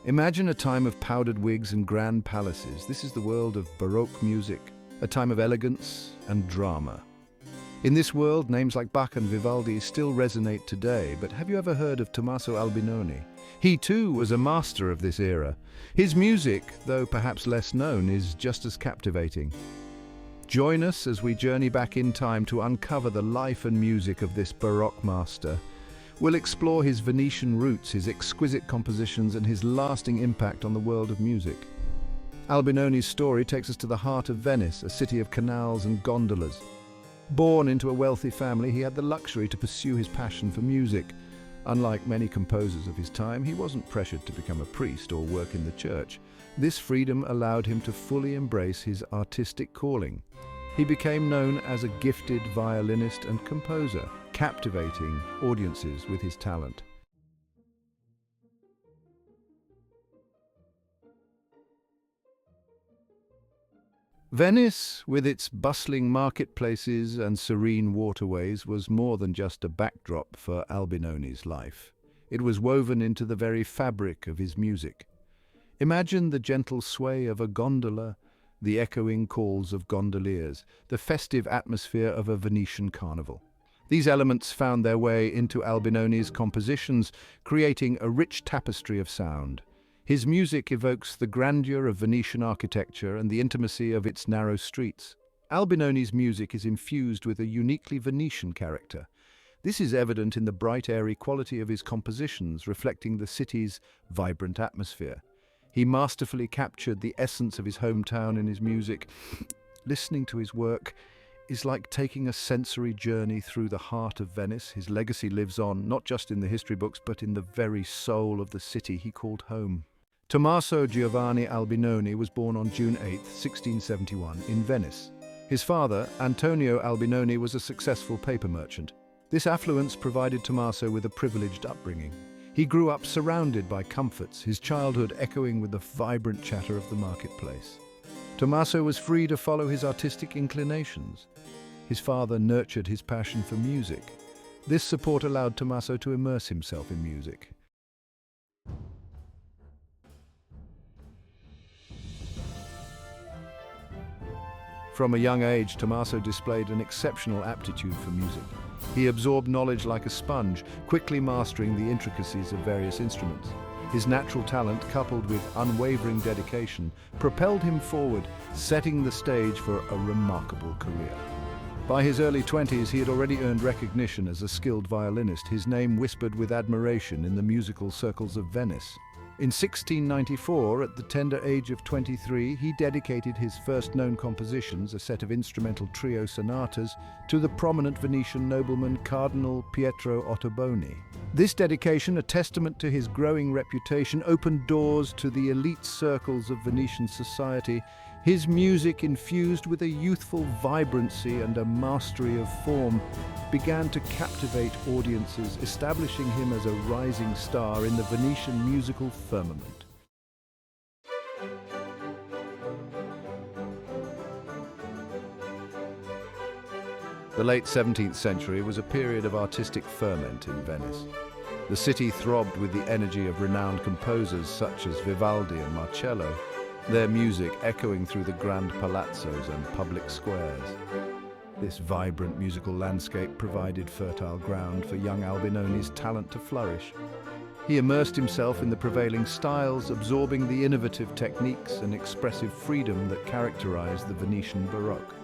Imagine a time of powdered wigs and grand palaces. This is the world of Baroque music, a time of elegance and drama. In this world, names like Bach and Vivaldi still resonate today, but have you ever heard of Tomaso Albinoni? He too was a master of this era. His music, though perhaps less known, is just as captivating. Join us as we journey back in time to uncover the life and music of this Baroque master. We'll explore his Venetian roots, his exquisite compositions, and his lasting impact on the world of music. Albinoni's story takes us to the heart of Venice, a city of canals and gondolas. Born into a wealthy family, he had the luxury to pursue his passion for music. Unlike many composers of his time, he wasn't pressured to become a priest or work in the church. This freedom allowed him to fully embrace his artistic calling. He became known as a gifted violinist and composer, captivating audiences with his talent. Venice, with its bustling marketplaces and serene waterways, was more than just a backdrop for Albinoni's life. It was woven into the very fabric of his music. Imagine the gentle sway of a gondola, the echoing calls of gondoliers, the festive atmosphere of a Venetian carnival. These elements found their way into Albinoni's compositions, creating a rich tapestry of sound. His music evokes the grandeur of Venetian architecture and the intimacy of its narrow streets. Albinoni's music is infused with a uniquely Venetian character. This is evident in the bright, airy quality of his compositions, reflecting the city's vibrant atmosphere. He masterfully captured the essence of his hometown in his music. Listening to his work is like taking a sensory journey through the heart of Venice. His legacy lives on, not just in the history books, but in the very soul of the city he called home. Tommaso Giovanni Albinoni was born on June 8, 1671, in Venice. His father, Antonio Albinoni, was a successful paper merchant. This affluence provided Tommaso with a privileged upbringing. He grew up surrounded by comforts, his childhood echoing with the vibrant chatter of the marketplace. Tommaso was free to follow his artistic inclinations. His father nurtured his passion for music. This support allowed Tommaso to immerse himself in music. From a young age, Tommaso displayed an exceptional aptitude for music. He absorbed knowledge like a sponge, quickly mastering the intricacies of various instruments. His natural talent, coupled with unwavering dedication, propelled him forward, setting the stage for a remarkable career. By his early 20s, he had already earned recognition as a skilled violinist, his name whispered with admiration in the musical circles of Venice. In 1694, at the tender age of 23, he dedicated his first known compositions, a set of instrumental trio sonatas, to the prominent Venetian nobleman Cardinal Pietro Ottoboni. This dedication, a testament to his growing reputation, opened doors to the elite circles of Venetian society. His music, infused with a youthful vibrancy and a mastery of form, began to captivate audiences, establishing him as a rising star in the Venetian musical firmament. The late 17th century was a period of artistic ferment in Venice. The city throbbed with the energy of renowned composers such as Vivaldi and Marcello, their music echoing through the grand palazzos and public squares. This vibrant musical landscape provided fertile ground for young Albinoni's talent to flourish. He immersed himself in the prevailing styles, absorbing the innovative techniques and expressive freedom that characterized the Venetian Baroque.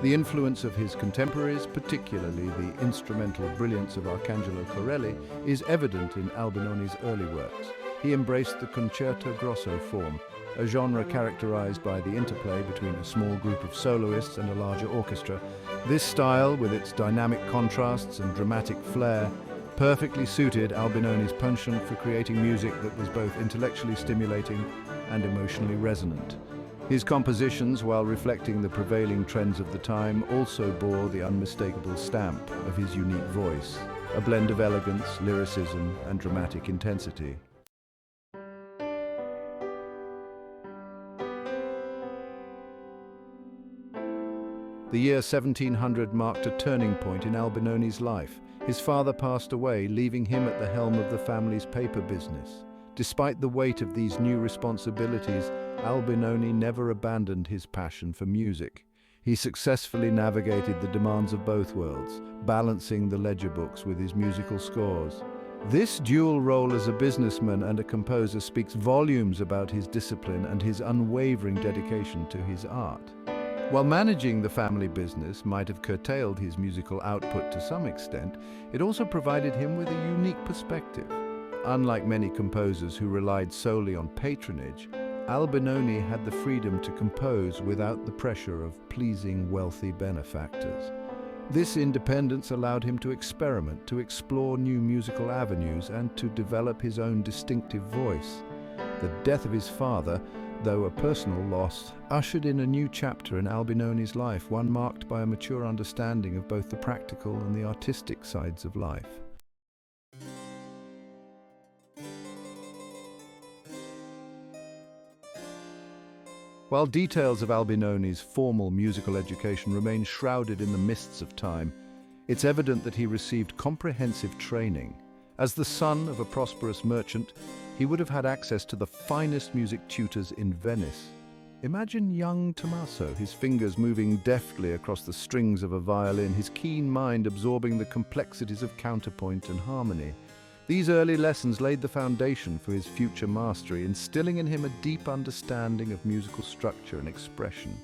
The influence of his contemporaries, particularly the instrumental brilliance of Arcangelo Corelli, is evident in Albinoni's early works. He embraced the concerto grosso form, a genre characterized by the interplay between a small group of soloists and a larger orchestra. This style, with its dynamic contrasts and dramatic flair, perfectly suited Albinoni's penchant for creating music that was both intellectually stimulating and emotionally resonant. His compositions, while reflecting the prevailing trends of the time, also bore the unmistakable stamp of his unique voice, a blend of elegance, lyricism, and dramatic intensity. The year 1700 marked a turning point in Albinoni's life. His father passed away, leaving him at the helm of the family's paper business. Despite the weight of these new responsibilities, Albinoni never abandoned his passion for music. He successfully navigated the demands of both worlds, balancing the ledger books with his musical scores. This dual role as a businessman and a composer speaks volumes about his discipline and his unwavering dedication to his art. While managing the family business might have curtailed his musical output to some extent, it also provided him with a unique perspective. Unlike many composers who relied solely on patronage, Albinoni had the freedom to compose without the pressure of pleasing wealthy benefactors. This independence allowed him to experiment, to explore new musical avenues, and to develop his own distinctive voice. The death of his father, though a personal loss, ushered in a new chapter in Albinoni's life, one marked by a mature understanding of both the practical and the artistic sides of life. While details of Albinoni's formal musical education remain shrouded in the mists of time, it's evident that he received comprehensive training. As the son of a prosperous merchant, he would have had access to the finest music tutors in Venice. Imagine young Tomaso, his fingers moving deftly across the strings of a violin, his keen mind absorbing the complexities of counterpoint and harmony. These early lessons laid the foundation for his future mastery, instilling in him a deep understanding of musical structure and expression.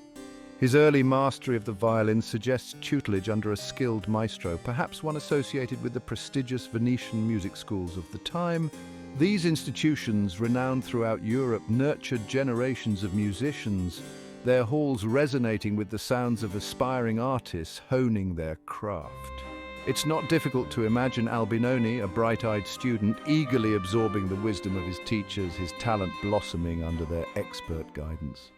His early mastery of the violin suggests tutelage under a skilled maestro, perhaps one associated with the prestigious Venetian music schools of the time. These institutions, renowned throughout Europe, nurtured generations of musicians, their halls resonating with the sounds of aspiring artists honing their craft. It's not difficult to imagine Albinoni, a bright-eyed student, eagerly absorbing the wisdom of his teachers, his talent blossoming under their expert guidance.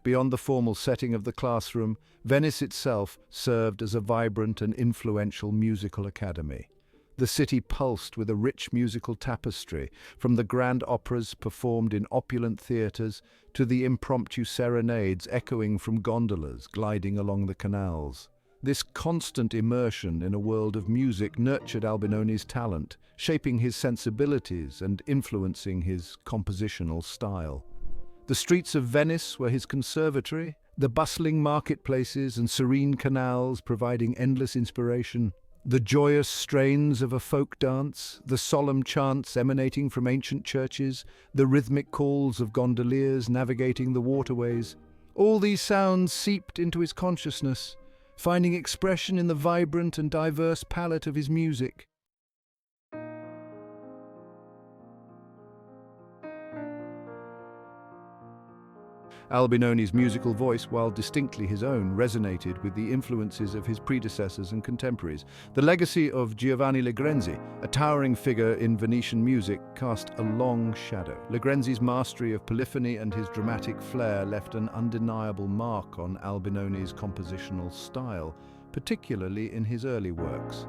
Beyond the formal setting of the classroom, Venice itself served as a vibrant and influential musical academy. The city pulsed with a rich musical tapestry, from the grand operas performed in opulent theatres to the impromptu serenades echoing from gondolas gliding along the canals. This constant immersion in a world of music nurtured Albinoni's talent, shaping his sensibilities and influencing his compositional style. The streets of Venice were his conservatory, the bustling marketplaces and serene canals providing endless inspiration. The joyous strains of a folk dance, the solemn chants emanating from ancient churches, the rhythmic calls of gondoliers navigating the waterways. All these sounds seeped into his consciousness, finding expression in the vibrant and diverse palette of his music. Albinoni's musical voice, while distinctly his own, resonated with the influences of his predecessors and contemporaries. The legacy of Giovanni Legrenzi, a towering figure in Venetian music, cast a long shadow. Legrenzi's mastery of polyphony and his dramatic flair left an undeniable mark on Albinoni's compositional style, particularly in his early works.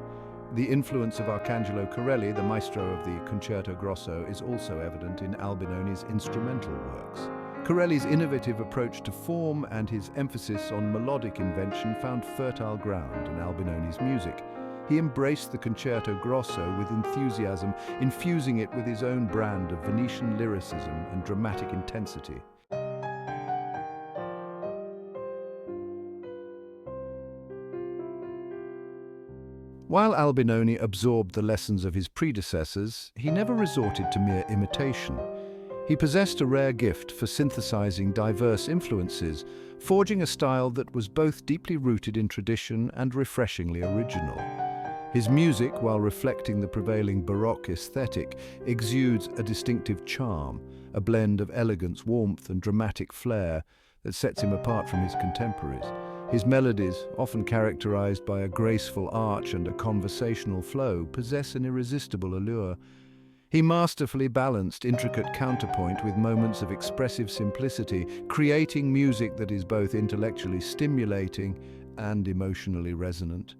The influence of Arcangelo Corelli, the maestro of the Concerto Grosso, is also evident in Albinoni's instrumental works. Corelli's innovative approach to form and his emphasis on melodic invention found fertile ground in Albinoni's music. He embraced the Concerto Grosso with enthusiasm, infusing it with his own brand of Venetian lyricism and dramatic intensity. While Albinoni absorbed the lessons of his predecessors, he never resorted to mere imitation. He possessed a rare gift for synthesizing diverse influences, forging a style that was both deeply rooted in tradition and refreshingly original. His music, while reflecting the prevailing Baroque aesthetic, exudes a distinctive charm, a blend of elegance, warmth, and dramatic flair that sets him apart from his contemporaries. His melodies, often characterized by a graceful arch and a conversational flow, possess an irresistible allure. He masterfully balanced intricate counterpoint with moments of expressive simplicity, creating music that is both intellectually stimulating and emotionally resonant.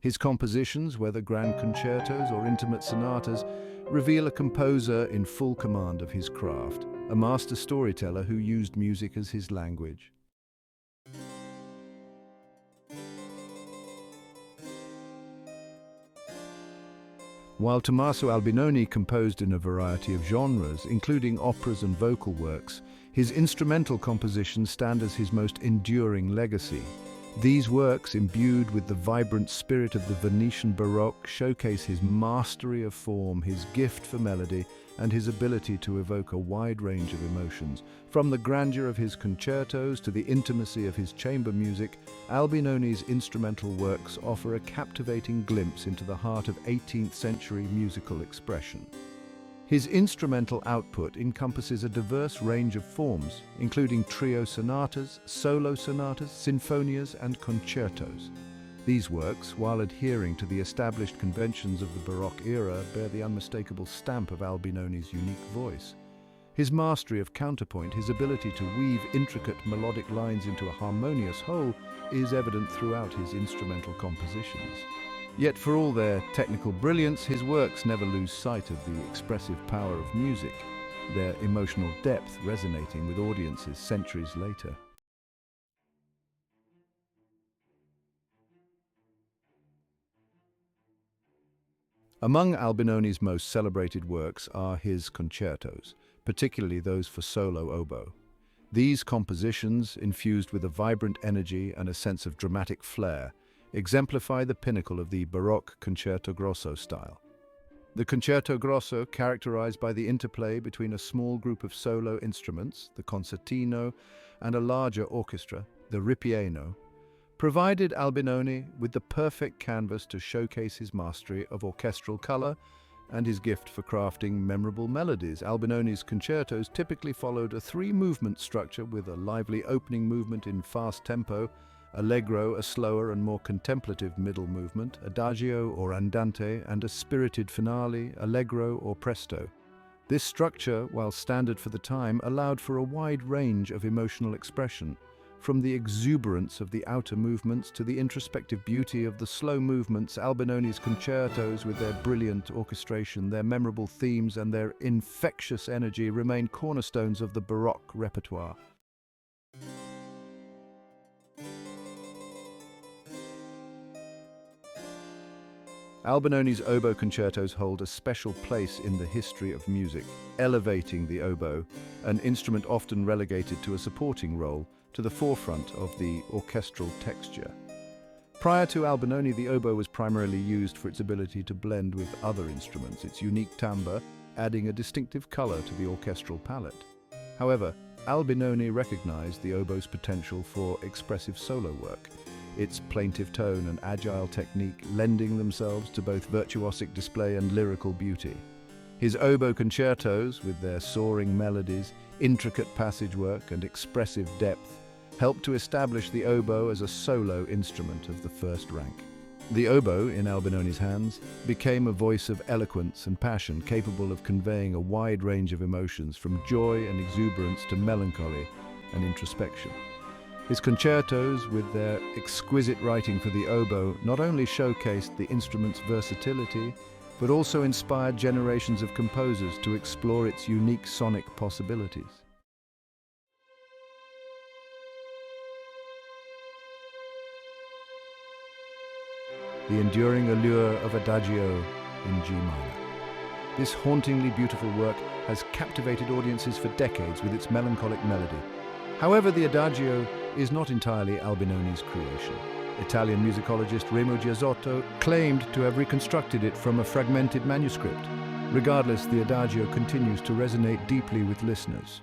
His compositions, whether grand concertos or intimate sonatas, reveal a composer in full command of his craft, a master storyteller who used music as his language. While Tomaso Albinoni composed in a variety of genres, including operas and vocal works, his instrumental compositions stand as his most enduring legacy. These works, imbued with the vibrant spirit of the Venetian Baroque, showcase his mastery of form, his gift for melody, and his ability to evoke a wide range of emotions. From the grandeur of his concertos to the intimacy of his chamber music, Albinoni's instrumental works offer a captivating glimpse into the heart of 18th century musical expression. His instrumental output encompasses a diverse range of forms, including trio sonatas, solo sonatas, sinfonias, and concertos. These works, while adhering to the established conventions of the Baroque era, bear the unmistakable stamp of Albinoni's unique voice. His mastery of counterpoint, his ability to weave intricate melodic lines into a harmonious whole, is evident throughout his instrumental compositions. Yet for all their technical brilliance, his works never lose sight of the expressive power of music, their emotional depth resonating with audiences centuries later. Among Albinoni's most celebrated works are his concertos, particularly those for solo oboe. These compositions, infused with a vibrant energy and a sense of dramatic flair, exemplify the pinnacle of the Baroque concerto grosso style. The concerto grosso, characterized by the interplay between a small group of solo instruments, the concertino, and a larger orchestra, the ripieno, provided Albinoni with the perfect canvas to showcase his mastery of orchestral color and his gift for crafting memorable melodies. Albinoni's concertos typically followed a three-movement structure with a lively opening movement in fast tempo, allegro, a slower and more contemplative middle movement, adagio or andante, and a spirited finale, allegro or presto. This structure, while standard for the time, allowed for a wide range of emotional expression, from the exuberance of the outer movements to the introspective beauty of the slow movements. Albinoni's concertos, with their brilliant orchestration, their memorable themes, and their infectious energy, remain cornerstones of the Baroque repertoire. Albinoni's oboe concertos hold a special place in the history of music, elevating the oboe, an instrument often relegated to a supporting role, to the forefront of the orchestral texture. Prior to Albinoni, the oboe was primarily used for its ability to blend with other instruments, its unique timbre adding a distinctive color to the orchestral palette. However, Albinoni recognized the oboe's potential for expressive solo work, its plaintive tone and agile technique lending themselves to both virtuosic display and lyrical beauty. His oboe concertos, with their soaring melodies, intricate passage work, and expressive depth, helped to establish the oboe as a solo instrument of the first rank. The oboe, in Albinoni's hands, became a voice of eloquence and passion, capable of conveying a wide range of emotions, from joy and exuberance to melancholy and introspection. His concertos, with their exquisite writing for the oboe, not only showcased the instrument's versatility, but also inspired generations of composers to explore its unique sonic possibilities. The enduring allure of Adagio in G minor. This hauntingly beautiful work has captivated audiences for decades with its melancholic melody. However, the Adagio is not entirely Albinoni's creation. Italian musicologist Remo Giazzotto claimed to have reconstructed it from a fragmented manuscript. Regardless, the Adagio continues to resonate deeply with listeners.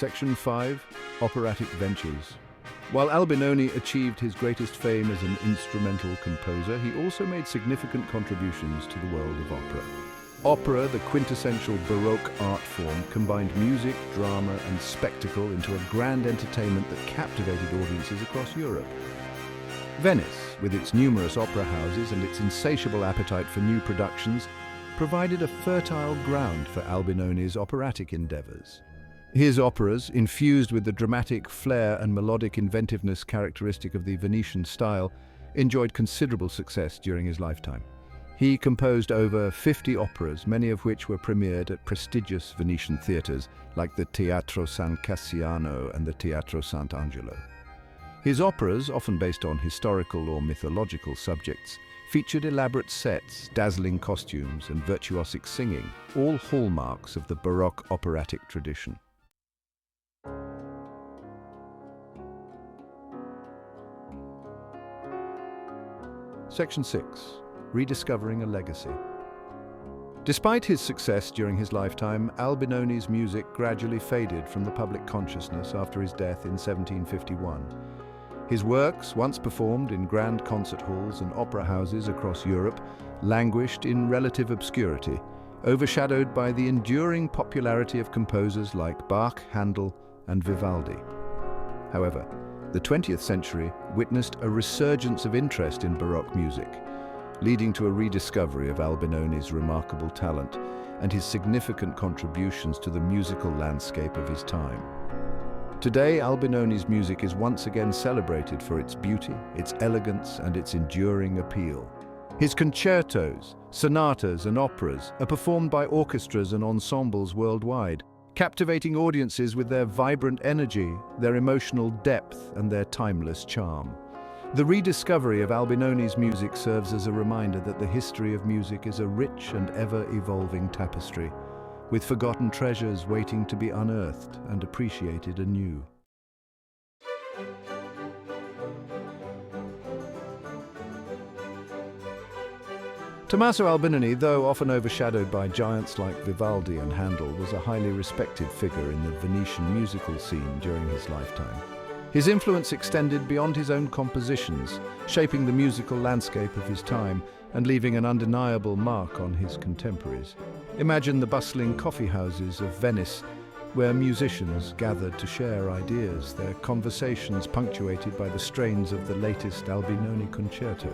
Section 5. Operatic Ventures. While Albinoni achieved his greatest fame as an instrumental composer, he also made significant contributions to the world of opera. Opera, the quintessential Baroque art form, combined music, drama, and spectacle into a grand entertainment that captivated audiences across Europe. Venice, with its numerous opera houses and its insatiable appetite for new productions, provided a fertile ground for Albinoni's operatic endeavors. His operas, infused with the dramatic flair and melodic inventiveness characteristic of the Venetian style, enjoyed considerable success during his lifetime. He composed over 50 operas, many of which were premiered at prestigious Venetian theatres like the Teatro San Cassiano and the Teatro Sant'Angelo. His operas, often based on historical or mythological subjects, featured elaborate sets, dazzling costumes, and virtuosic singing, all hallmarks of the Baroque operatic tradition. Section 6. Rediscovering a Legacy. Despite his success during his lifetime, Albinoni's music gradually faded from the public consciousness after his death in 1751. His works, once performed in grand concert halls and opera houses across Europe, languished in relative obscurity, overshadowed by the enduring popularity of composers like Bach, Handel, and Vivaldi. However, the 20th century witnessed a resurgence of interest in Baroque music, leading to a rediscovery of Albinoni's remarkable talent and his significant contributions to the musical landscape of his time. Today, Albinoni's music is once again celebrated for its beauty, its elegance, and its enduring appeal. His concertos, sonatas, and operas are performed by orchestras and ensembles worldwide, captivating audiences with their vibrant energy, their emotional depth, and their timeless charm. The rediscovery of Albinoni's music serves as a reminder that the history of music is a rich and ever-evolving tapestry, with forgotten treasures waiting to be unearthed and appreciated anew. Tomaso Albinoni, though often overshadowed by giants like Vivaldi and Handel, was a highly respected figure in the Venetian musical scene during his lifetime. His influence extended beyond his own compositions, shaping the musical landscape of his time and leaving an undeniable mark on his contemporaries. Imagine the bustling coffee houses of Venice, where musicians gathered to share ideas, their conversations punctuated by the strains of the latest Albinoni concerto.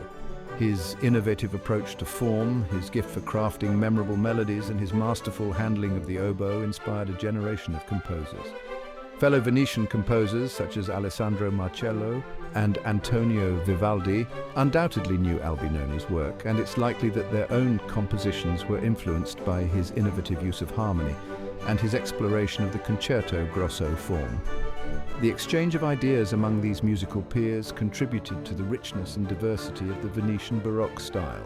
His innovative approach to form, his gift for crafting memorable melodies, and his masterful handling of the oboe inspired a generation of composers. Fellow Venetian composers such as Alessandro Marcello and Antonio Vivaldi undoubtedly knew Albinoni's work, and it's likely that their own compositions were influenced by his innovative use of harmony and his exploration of the concerto grosso form. The exchange of ideas among these musical peers contributed to the richness and diversity of the Venetian Baroque style,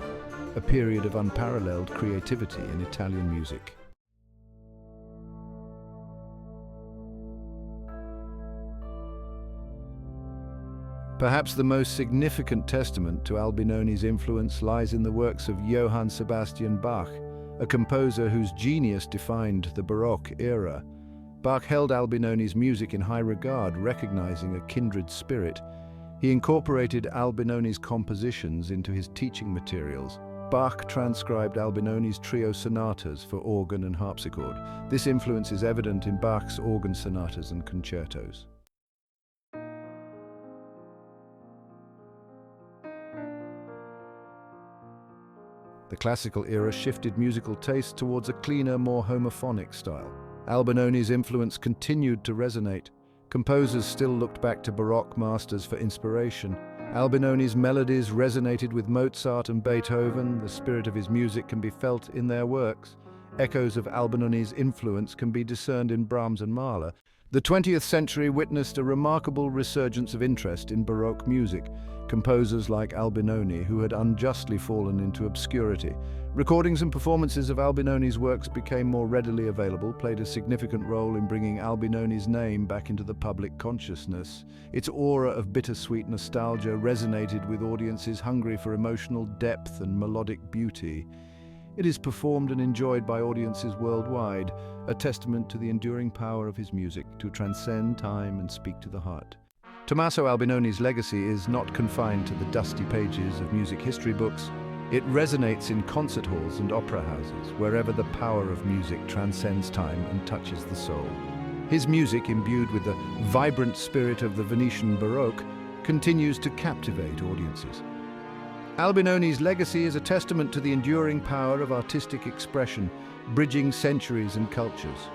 a period of unparalleled creativity in Italian music. Perhaps the most significant testament to Albinoni's influence lies in the works of Johann Sebastian Bach, a composer whose genius defined the Baroque era. Bach held Albinoni's music in high regard, recognizing a kindred spirit. He incorporated Albinoni's compositions into his teaching materials. Bach transcribed Albinoni's trio sonatas for organ and harpsichord. This influence is evident in Bach's organ sonatas and concertos. The classical era shifted musical taste towards a cleaner, more homophonic style. Albinoni's influence continued to resonate. Composers still looked back to Baroque masters for inspiration. Albinoni's melodies resonated with Mozart and Beethoven. The spirit of his music can be felt in their works. Echoes of Albinoni's influence can be discerned in Brahms and Mahler. The 20th century witnessed a remarkable resurgence of interest in Baroque music. Composers like Albinoni, who had unjustly fallen into obscurity. Recordings and performances of Albinoni's works became more readily available, played a significant role in bringing Albinoni's name back into the public consciousness. Its aura of bittersweet nostalgia resonated with audiences hungry for emotional depth and melodic beauty. It is performed and enjoyed by audiences worldwide, a testament to the enduring power of his music to transcend time and speak to the heart. Tomaso Albinoni's legacy is not confined to the dusty pages of music history books. It resonates in concert halls and opera houses, wherever the power of music transcends time and touches the soul. His music, imbued with the vibrant spirit of the Venetian Baroque, continues to captivate audiences. Albinoni's legacy is a testament to the enduring power of artistic expression, bridging centuries and cultures.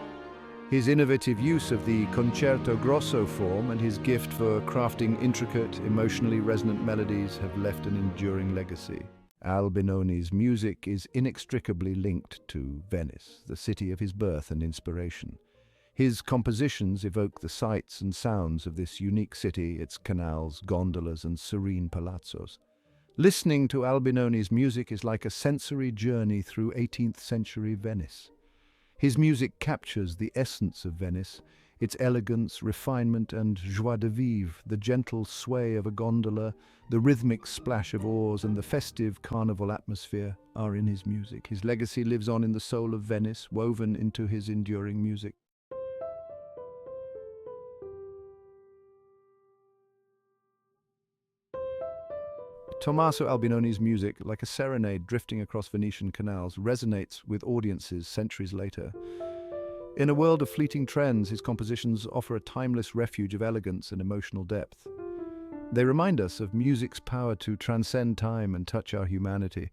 His innovative use of the concerto grosso form and his gift for crafting intricate, emotionally resonant melodies have left an enduring legacy. Albinoni's music is inextricably linked to Venice, the city of his birth and inspiration. His compositions evoke the sights and sounds of this unique city, its canals, gondolas, and serene palazzos. Listening to Albinoni's music is like a sensory journey through 18th century Venice. His music captures the essence of Venice, its elegance, refinement, and joie de vivre, the gentle sway of a gondola, the rhythmic splash of oars, and the festive carnival atmosphere are in his music. His legacy lives on in the soul of Venice, woven into his enduring music. Tomaso Albinoni's music, like a serenade drifting across Venetian canals, resonates with audiences centuries later. In a world of fleeting trends, his compositions offer a timeless refuge of elegance and emotional depth. They remind us of music's power to transcend time and touch our humanity.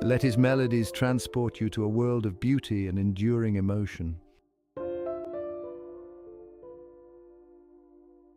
Let his melodies transport you to a world of beauty and enduring emotion.